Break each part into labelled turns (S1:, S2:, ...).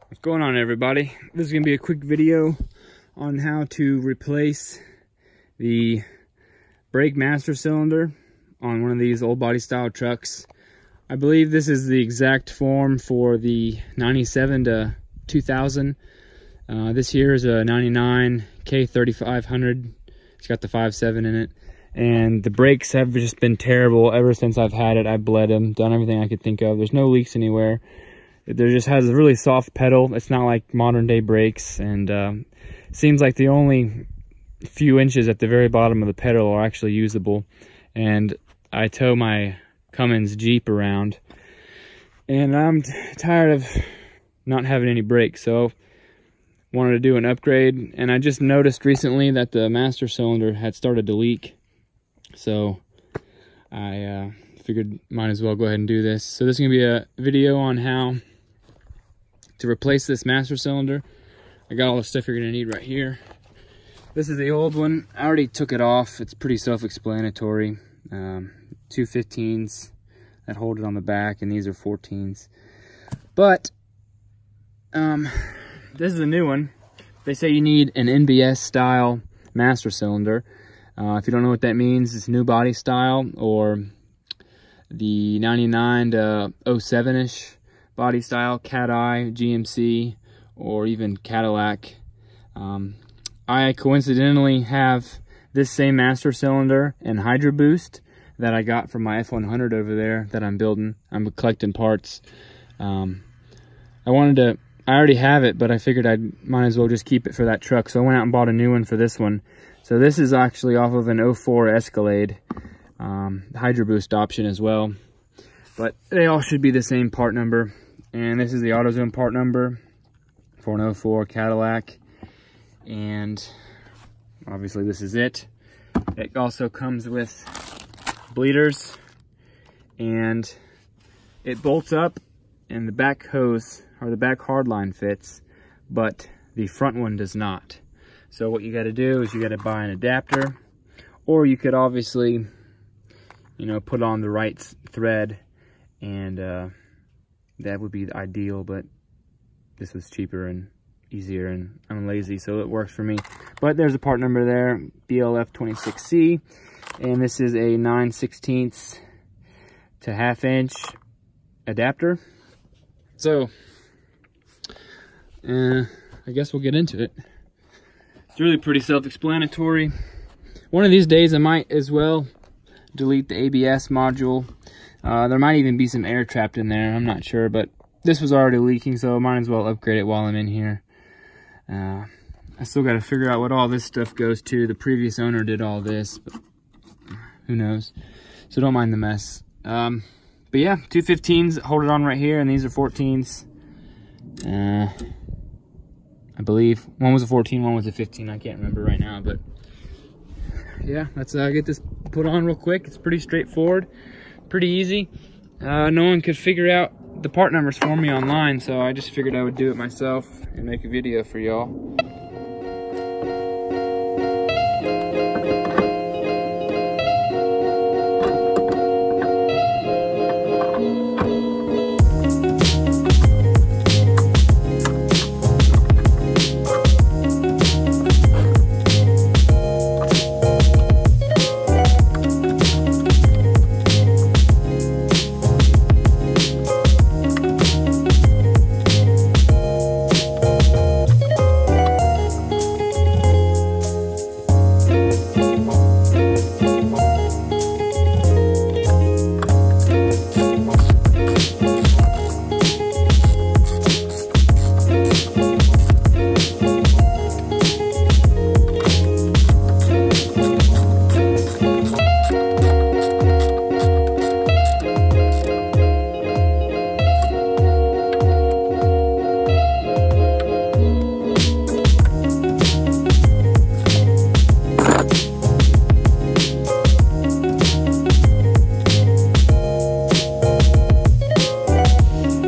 S1: What's going on, everybody? This is going to be a quick video on how to replace the brake master cylinder on one of these old body style trucks. I believe this is the exact form for the 97 to 2000. This here is a 99 K3500. It's got the 5.7 in it. And the brakes have just been terrible ever since I've had it. I've bled them, done everything I could think of. There's no leaks anywhere. There just has a really soft pedal. It's not like modern day brakes, and seems like the only few inches at the very bottom of the pedal are actually usable. And I tow my Cummins Jeep around, and I'm tired of not having any brakes, so wanted to do an upgrade. And I just noticed recently that the master cylinder had started to leak, so I figured might as well go ahead and do this. So this is gonna be a video on how to replace this master cylinder. I got all the stuff you're gonna need right here. This is the old one. I already took it off. It's pretty self-explanatory. 2 15s that hold it on the back, and these are 14s. But this is a new one. They say you need an NBS style master cylinder. If you don't know what that means, it's new body style, or the 99 to 07-ish body style, Cat Eye, GMC, or even Cadillac. I coincidentally have this same master cylinder and Hydro Boost that I got from my F100 over there that I'm building. I'm collecting parts. I already have it, but I figured I might as well just keep it for that truck. So I went out and bought a new one for this one. So this is actually off of an 04 Escalade, Hydro Boost option as well. But they all should be the same part number. And this is the AutoZone part number for an 04 Cadillac. And obviously this is it. It also comes with bleeders, and it bolts up, and the back hose or the back hardline fits, but the front one does not. So what you got to do is you got to buy an adapter, or you could obviously, you know, put on the right thread, and that would be the ideal, but this was cheaper and easier, and I'm lazy, so it works for me. But there's a part number there, BLF26C, and this is a 9/16 to 1/2 inch adapter. So I guess we'll get into it. It's really pretty self-explanatory. One of these days I might as well delete the ABS module. There might even be some air trapped in there, I'm not sure, but this was already leaking, so I might as well upgrade it while I'm in here. I still got to figure out what all this stuff goes to. The previous owner did all this, but who knows? So don't mind the mess. But yeah, 2 15s hold it on right here, and these are 14s. I believe one was a 14, one was a 15. I can't remember right now, but yeah, let's get this put on real quick. It's pretty straightforward, pretty easy. No one could figure out the part numbers for me online, so I just figured I would do it myself and make a video for y'all.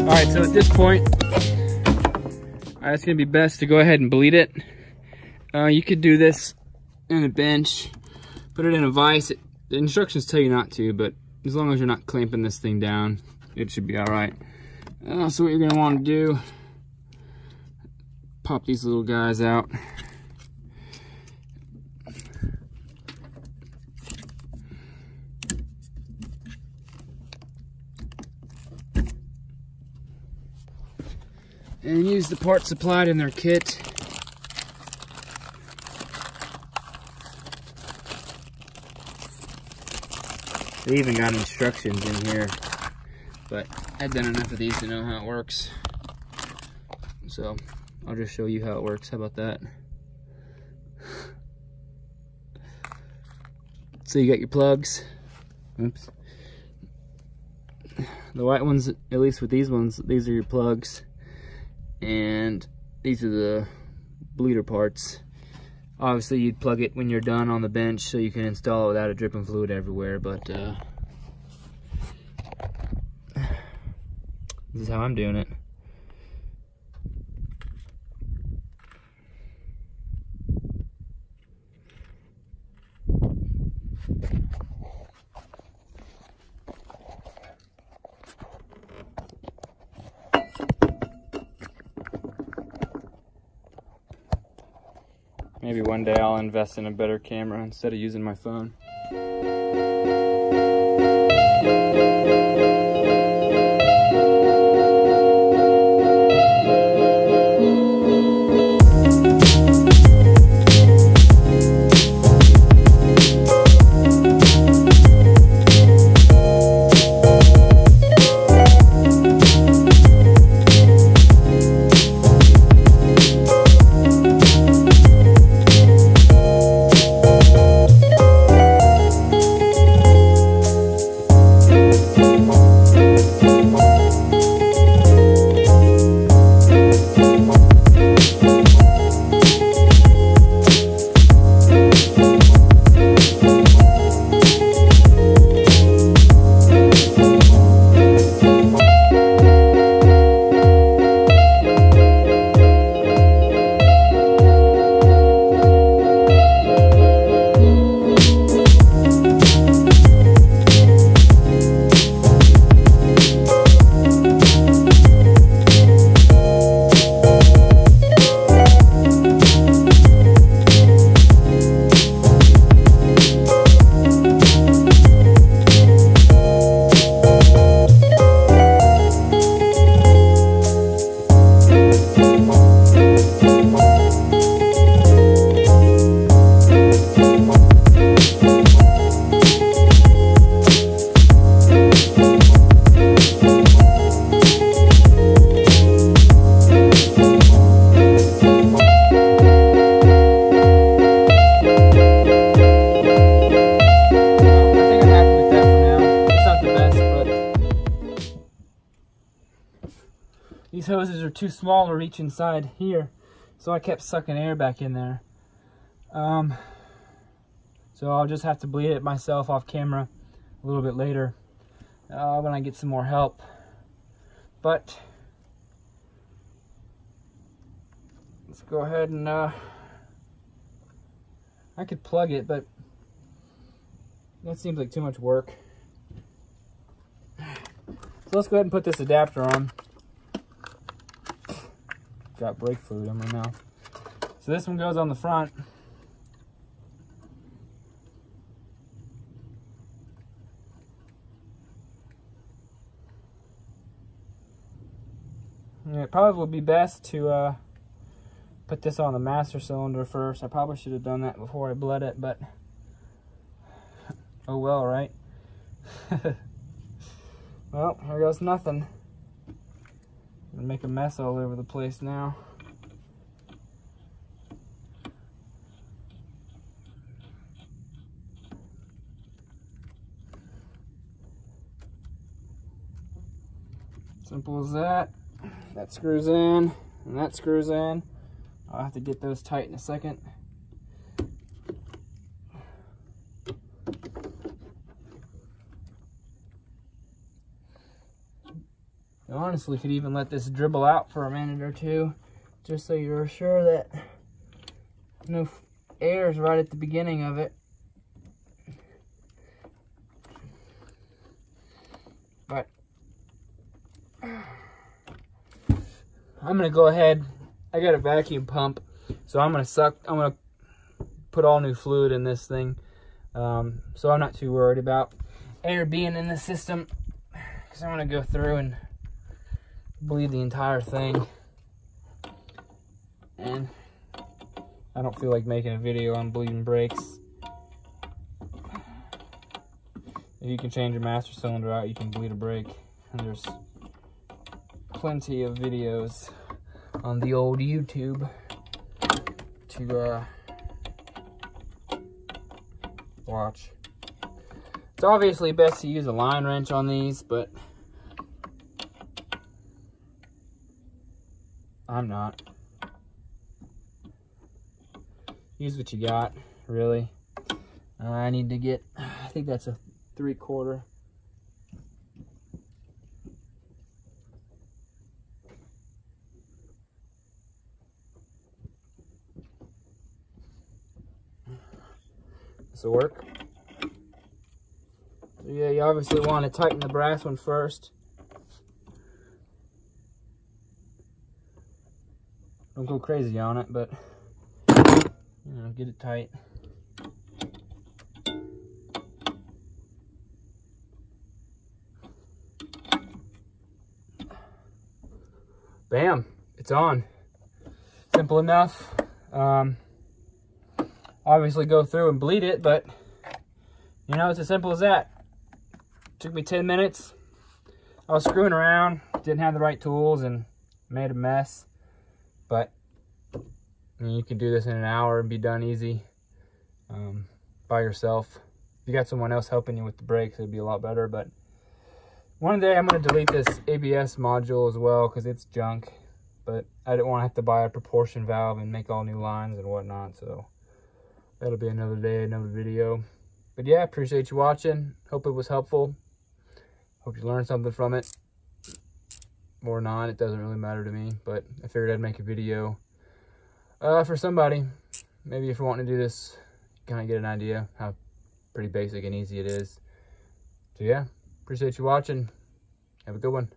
S1: Alright, so at this point, it's going to be best to go ahead and bleed it. You could do this in a bench, put it in a vise. The instructions tell you not to, but as long as you're not clamping this thing down, it should be alright. So what you're going to want to do pop these little guys out. And use the parts supplied in their kit. They even got instructions in here, but I've done enough of these to know how it works. So I'll just show you how it works. How about that? So you got your plugs. Oops. The white ones, at least with these ones, these are your plugs. And these are the bleeder parts. Obviously you'd plug it when you're done on the bench so you can install it without it dripping fluid everywhere, but this is how I'm doing it. Maybe one day I'll invest in a better camera instead of using my phone. These hoses are too small to reach inside here, so I kept sucking air back in there. So I'll just have to bleed it myself off camera a little bit later when I get some more help. But let's go ahead and I could plug it, but that seems like too much work. So let's go ahead and put this adapter on. Got brake fluid in my mouth. So this one goes on the front. Yeah, it probably would be best to put this on the master cylinder first. I probably should have done that before I bled it, but oh well, right? Well, here goes nothing. I'm gonna make a mess all over the place now. Simple as that. That screws in, and that screws in. I'll have to get those tight in a second. You honestly could even let this dribble out for a minute or two, just so you're sure that no air is right at the beginning of it. But I'm gonna go ahead I got a vacuum pump, so I'm gonna put all new fluid in this thing. So I'm not too worried about air being in the system, because I'm gonna go through and bleed the entire thing. And I don't feel like making a video on bleeding brakes. If you can change your master cylinder out, you can bleed a brake. And there's plenty of videos on the old YouTube to watch. It's obviously best to use a line wrench on these, but I'm not. Use what you got, really. I need to get, I think that's a 3/4. This will work. So yeah, you obviously want to tighten the brass one first. Don't go crazy on it, but you know, get it tight. Bam, it's on. Simple enough. Obviously go through and bleed it, but you know, it's as simple as that. Took me 10 minutes. I was screwing around, didn't have the right tools and made a mess, but I mean, you can do this in an hour and be done easy by yourself. If you got someone else helping you with the brakes, it'd be a lot better. But one day I'm going to delete this ABS module as well, because it's junk. But I didn't want to have to buy a proportion valve and make all new lines and whatnot. So that'll be another day, another video. But yeah, appreciate you watching. Hope it was helpful. Hope you learned something from it. Or not, it doesn't really matter to me. But I figured I'd make a video for somebody. Maybe if you're wanting to do this, kind of get an idea how pretty basic and easy it is. So yeah, appreciate you watching. Have a good one.